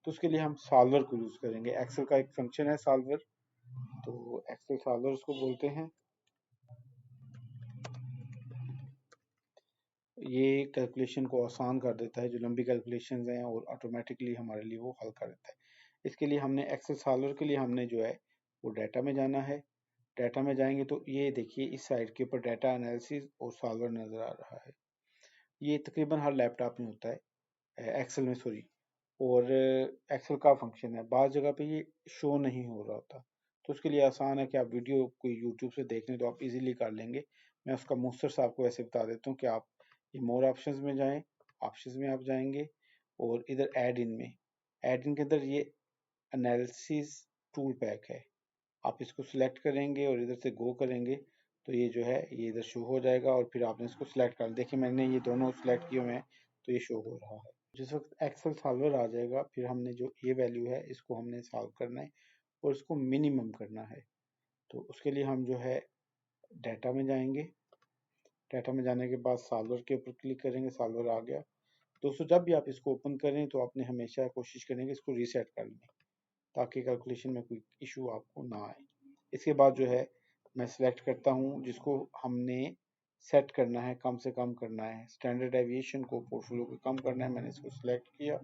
तो उसके लिए हम सॉल्वर को यूज़ करेंगे। एक्सेल का एक फंक्शन है सॉल्वर, तो एक्सेल सॉल्वर उसको बोलते हैं। ये कैलकुलेशन को आसान कर देता है, जो लंबी कैलकुलेशंस हैं और ऑटोमेटिकली हमारे लिए वो हल कर देता है। इसके लिए हमने एक्सेल सॉल्वर के लिए हमने जो है वो डाटा में जाना है। डाटा में जाएंगे तो ये देखिए इस साइड के ऊपर डाटा एनालिसिस और सॉल्वर नज़र आ रहा है। ये तकरीबन हर लैपटॉप में होता है, एक्सेल में सॉरी, और एक्सेल का फंक्शन है। बाज़ जगह पे ये शो नहीं हो रहा होता, तो उसके लिए आसान है कि आप वीडियो कोई यूट्यूब से देख लें तो आप इजीली कर लेंगे। मैं उसका मुख्तसर सा आपको ऐसे बता देता हूँ कि आप ये मोर ऑप्शंस में जाएं, ऑप्शंस में आप जाएंगे और इधर ऐड इन के अंदर ये एनालिसिस टूल पैक है, आप इसको सिलेक्ट करेंगे और इधर से गो करेंगे तो ये जो है ये इधर शो हो जाएगा और फिर आपने इसको सिलेक्ट कर, देखिए मैंने ये दोनों सिलेक्ट किए हुए हैं तो ये शो हो रहा है। जिस वक्त एक्सेल सॉल्वर आ जाएगा फिर हमने जो ये वैल्यू है इसको हमने सॉल्व करना है और इसको मिनिमम करना है। तो उसके लिए हम जो है डाटा में जाएंगे, डाटा में जाने के बाद सॉल्वर के ऊपर क्लिक करेंगे, सॉल्वर आ गया। दोस्तों जब भी आप इसको ओपन करें तो आपने हमेशा कोशिश करेंगे इसको रीसेट कर लें ताकि कैलकुलेशन में कोई इशू आपको ना आए। इसके बाद जो है मैं सिलेक्ट करता हूँ जिसको हमने सेट करना है, कम से कम करना है, स्टैंडर्ड डेविएशन को पोर्टफोलियो को कम करना है। मैंने इसको सिलेक्ट किया।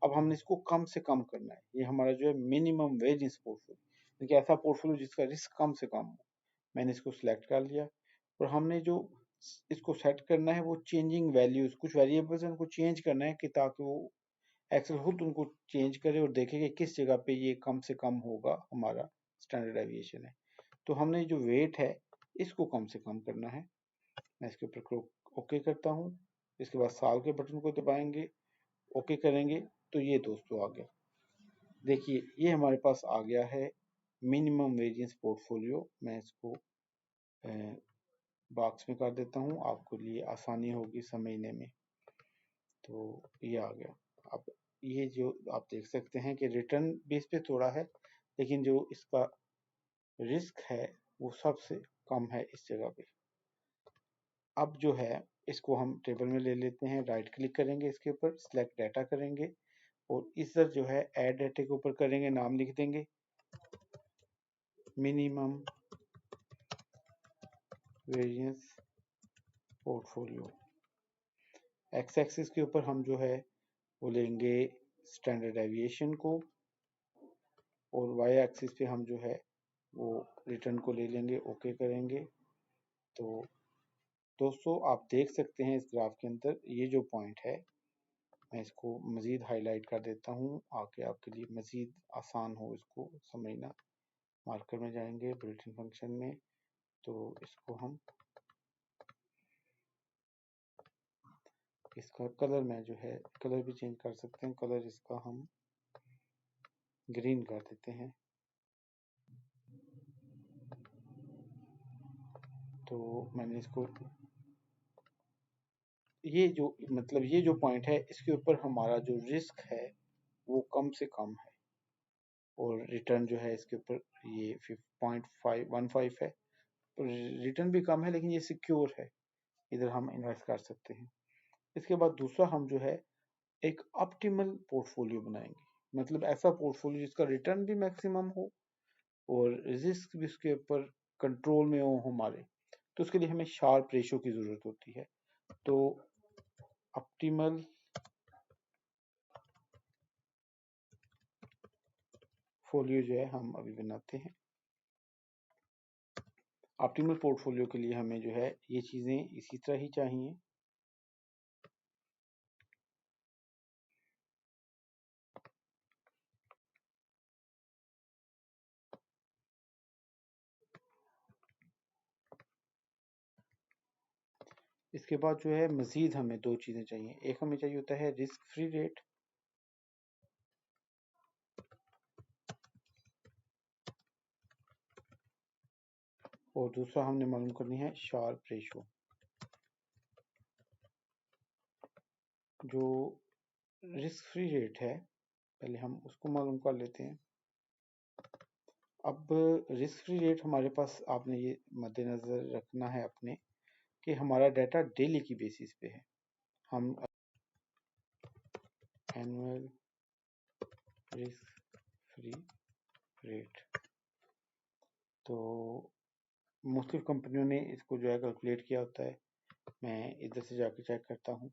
अब हमने इसको कम से कम करना है, ये हमारा जो है मिनिमम वेरिएंस पोर्टफोलियो, क्योंकि ऐसा पोर्टफोलियो जिसका रिस्क कम से कम हो। मैंने इसको सिलेक्ट कर लिया और हमने जो इसको सेट करना है वो चेंजिंग वैल्यूज, कुछ वेरिएबल्स हैं उनको चेंज करना है कि ताकि वो एक्सेल खुद उनको चेंज करे और देखे कि किस जगह पे ये कम से कम होगा, हमारा स्टैंडर्ड डेविएशन है। तो हमने जो वेट है इसको कम से कम करना है। मैं इसके ऊपर ओके करता हूँ। इसके बाद साल के बटन को दबाएंगे, ओके करेंगे तो ये दोस्तों आ गया। देखिए ये हमारे पास आ गया है मिनिमम वेरिएंस पोर्टफोलियो। मैं इसको बॉक्स में कर देता हूँ, आपको लिए आसानी होगी समझने में। तो ये आ गया। अब ये जो आप देख सकते हैं कि रिटर्न बेस पे थोड़ा है, लेकिन जो इसका रिस्क है वो सबसे कम है इस जगह पे। अब जो है इसको हम टेबल में ले लेते हैं, राइट क्लिक करेंगे इसके ऊपर, सिलेक्ट डाटा करेंगे और इधर जो है ऐड डाटा के ऊपर करेंगे, नाम लिख देंगे minimum variance portfolio. X axis के ऊपर हम जो है वो लेंगे स्टैंडर्ड डेविएशन को और वाई एक्सिस पे हम जो है वो रिटर्न को ले लेंगे, ओके करेंगे। तो दोस्तों आप देख सकते हैं इस ग्राफ के अंदर ये जो पॉइंट है, मैं इसको मज़ीद हाईलाइट कर देता हूँ आके आपके लिए मज़ीद आसान हो इसको समझना। मार्कर में जाएंगे, बिल्ट इन फंक्शन में, तो इसको हम इसका कलर में जो है कलर भी चेंज कर सकते हैं। कलर इसका हम ग्रीन कर देते हैं। तो मैंने इसको ये जो मतलब ये जो पॉइंट है इसके ऊपर हमारा जो रिस्क है वो कम से कम है और रिटर्न जो है इसके ऊपर ये 5.515 है। रिटर्न भी कम है लेकिन ये सिक्योर है, इधर हम इन्वेस्ट कर सकते हैं। इसके बाद दूसरा हम जो है एक ऑप्टिमल पोर्टफोलियो बनाएंगे, मतलब ऐसा पोर्टफोलियो जिसका रिटर्न भी मैक्सिमम हो और रिस्क भी उसके ऊपर कंट्रोल में हो हमारे। तो उसके लिए हमें शार्प रेशो की ज़रूरत होती है। तो ऑप्टिमल पोर्टफोलियो जो है हम अभी बनाते हैं। ऑप्टिमल पोर्टफोलियो के लिए हमें जो है ये चीज़ें इसी तरह ही चाहिए। इसके बाद जो है मज़ीद हमें दो चीज़ें चाहिए। एक हमें चाहिए होता है रिस्क फ्री रेट, और दूसरा हमने मालूम करनी है शार्प रेशो, जो रिस्क फ्री रेट है पहले हम उसको मालूम कर लेते हैं। अब रिस्क फ्री रेट हमारे पास आपने ये मद्देनज़र रखना है अपने कि हमारा डाटा डेली की बेसिस पे है। हम एनुअल रिस्क फ्री रेट, तो मुख्तलिफ कंपनियों ने इसको जो है कैलकुलेट किया होता है। मैं इधर से जाके चेक करता हूँ।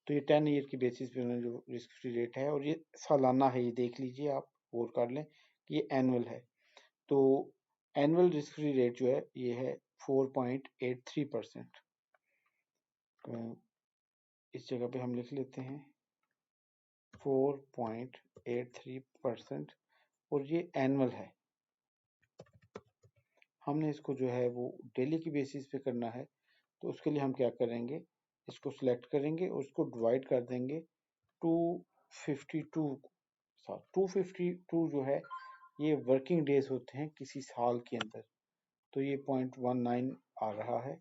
तो ये 10 ईयर की बेसिस पे उन्होंने जो रिस्क फ्री रेट है, और ये सालाना है, ये देख लीजिए आप, गौर कर लें कि ये एनुअल है। तो एनुअल रिस्क फ्री रेट जो है ये है 4.83%। इस जगह पे हम लिख लेते हैं 4.83%, और ये एनुअल है। हमने इसको जो है वो डेली की बेसिस पे करना है, तो उसके लिए हम क्या करेंगे, इसको सिलेक्ट करेंगे और उसको डिवाइड कर देंगे 252 साथ। 252 जो है ये वर्किंग डेज होते हैं किसी साल के अंदर, तो ये 0.19 आ रहा है।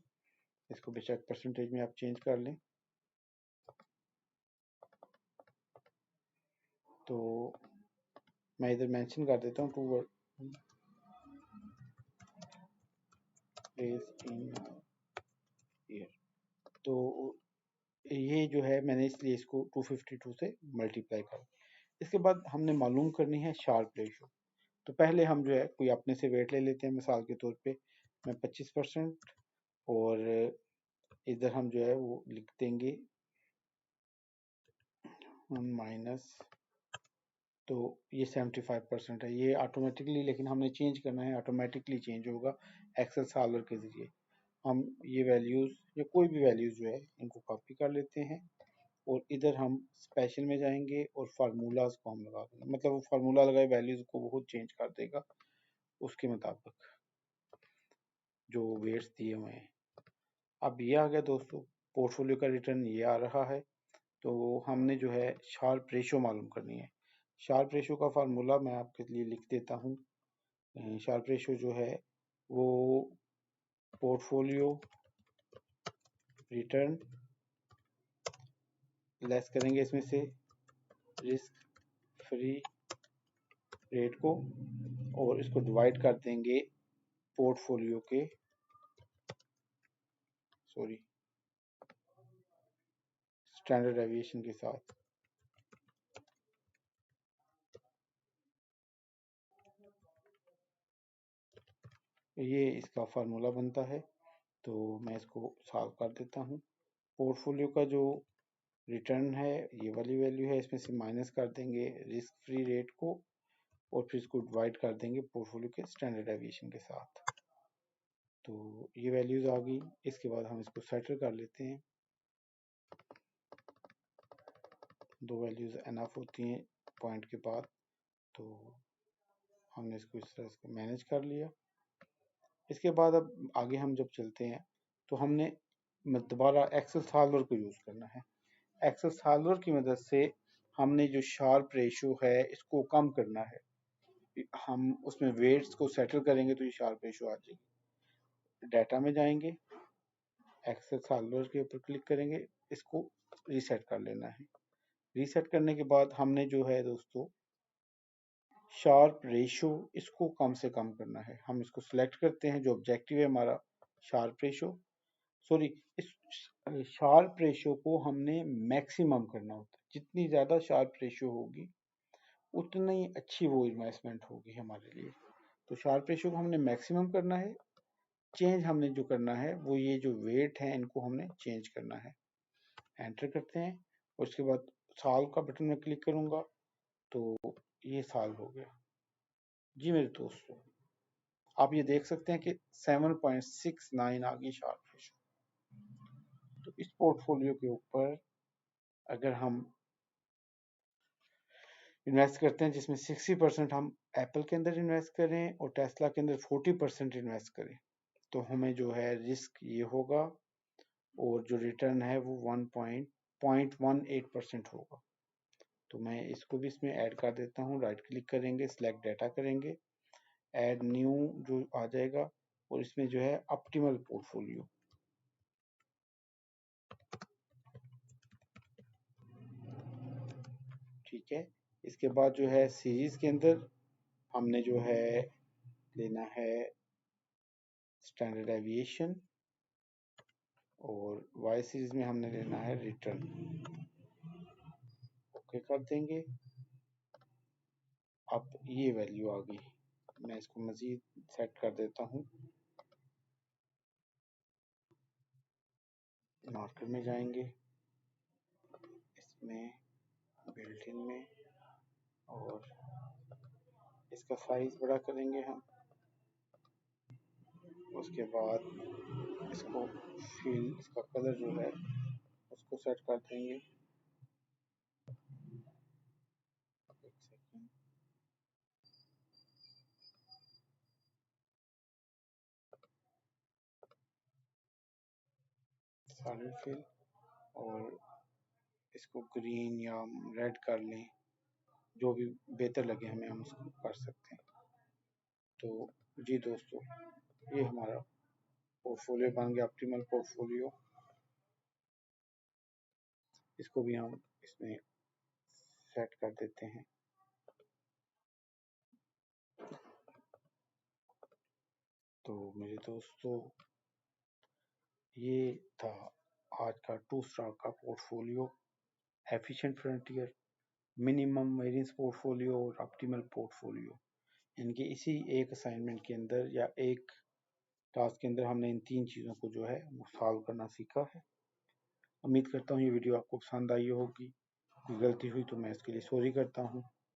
इसको बेशक परसेंटेज में आप चेंज कर लें। तो मैं इधर मेंशन कर देता हूँ 2 डेज इन ईयर। तो ये जो है मैंने इसलिए इसको 252 से मल्टीप्लाई कर। इसके बाद हमने मालूम करनी है शार्प रेशो। तो पहले हम जो है कोई अपने से वेट ले लेते हैं, मिसाल के तौर पे मैं 25%, और इधर हम जो है वो लिख देंगे माइनस, तो ये 75% है। ये ऑटोमेटिकली, लेकिन हमने चेंज करना है, ऑटोमेटिकली चेंज होगा एक्सेल सॉल्वर के ज़रिए। हम ये वैल्यूज़ या कोई भी वैल्यूज़ जो है इनको कॉपी कर लेते हैं, और इधर हम स्पेशल में जाएंगे और फार्मूलाज को हम लगा देंगे, मतलब वो फार्मूला लगाए वैल्यूज़ को बहुत चेंज कर देगा उसके मुताबिक जो वेट्स दिए हुए हैं। अब ये आ गया दोस्तों, पोर्टफोलियो का रिटर्न ये आ रहा है। तो हमने जो है शार्प रेशो मालूम करनी है। शार्प रेशो का फार्मूला मैं आपके लिए लिख देता हूँ। शार्प रेशो जो है वो पोर्टफोलियो रिटर्न लेस करेंगे इसमें से रिस्क फ्री रेट को, और इसको डिवाइड कर देंगे पोर्टफोलियो के, सॉरी, स्टैंडर्ड डेविएशन के साथ। ये इसका फार्मूला बनता है। तो मैं इसको सॉल्व कर देता हूँ। पोर्टफोलियो का जो रिटर्न है ये वाली वैल्यू है, इसमें से माइनस कर देंगे रिस्क फ्री रेट को, और फिर इसको डिवाइड कर देंगे पोर्टफोलियो के स्टैंडर्ड डेविएशन के साथ। तो ये वैल्यूज आ गई। इसके बाद हम इसको सेटल कर लेते हैं। दो वैल्यूज एनफ होती हैं पॉइंट के बाद, तो हमने इसको इस तरह से मैनेज कर लिया। इसके बाद अब आगे हम जब चलते हैं तो हमने दोबारा एक्सेल सॉल्वर को यूज़ करना है। एक्सेल सॉल्वर की मदद से हमने जो शार्प रेशो है इसको कम करना है। हम उसमें वेट्स को सेटल करेंगे तो ये शार्प रेशो आ जाएगी। डाटा में जाएंगे, एक्सेल सॉल्वर के ऊपर क्लिक करेंगे, इसको रीसेट कर लेना है। रीसेट करने के बाद हमने जो है दोस्तों शार्प रेशो इसको कम से कम करना है। हम इसको सिलेक्ट करते हैं, जो ऑब्जेक्टिव है हमारा शार्प रेशो, सॉरी, इस शार्प रेशो को हमने मैक्सिमम करना होता है। जितनी ज़्यादा शार्प रेशो होगी उतनी अच्छी वो इन्वेस्टमेंट होगी हमारे लिए। तो शार्प रेशो को हमने मैक्सिमम करना है। चेंज हमने जो करना है वो ये जो वेट है इनको हमने चेंज करना है। एंटर करते हैं, और उसके बाद सॉल्व का बटन में क्लिक करूंगा तो ये सॉल्व हो गया। जी मेरे दोस्तों, आप ये देख सकते हैं कि 7.69 आ गई शार्प रेशो। तो इस पोर्टफोलियो के ऊपर अगर हम इन्वेस्ट करते हैं, जिसमें 60% हम एप्पल के अंदर इन्वेस्ट करें और टेस्ला के अंदर 40% इन्वेस्ट करें, तो हमें जो है रिस्क ये होगा, और जो रिटर्न है वो 1.18% होगा। तो मैं इसको भी इसमें ऐड कर देता हूँ। राइट क्लिक करेंगे, सिलेक्ट डाटा करेंगे, ऐड न्यू जो आ जाएगा, और इसमें जो है ऑप्टिमल पोर्टफोलियो। ठीक है, इसके बाद जो है सीरीज के अंदर हमने जो है लेना है स्टैंडर्ड एविएशन, और वाई सीरीज में हमने लेना है रिटर्न। ओके कर देंगे। अब ये वैल्यू आ गई, मैं इसको मज़ीद सेट कर देता हूँ। मार्कर में जाएंगे, इसमें बिल्ट इन में, और इसका साइज बड़ा करेंगे हम। उसके बाद इसको फिल, इसका कलर जो है उसको सेट कर देंगे। एक सेकेंड, सॉलिड फिल, और इसको ग्रीन या रेड कर लें, जो भी बेहतर लगे हमें, हम उसको कर सकते हैं। तो जी दोस्तों, ये हमारा पोर्टफोलियो बन गया, ऑप्टिमल पोर्टफोलियो। इसको भी हम इसमें सेट कर देते हैं। तो मेरे दोस्तों, ये था आज का 2 स्टार का portfolio, efficient frontier, minimum variance portfolio और ऑप्टिमल पोर्टफोलियो। इनके इसी एक असाइनमेंट के अंदर या एक टास्क के अंदर हमने इन 3 चीज़ों को जो है वो सॉल्व करना सीखा है। उम्मीद करता हूँ ये वीडियो आपको पसंद आई होगी। कोई गलती हुई तो मैं इसके लिए सॉरी करता हूँ।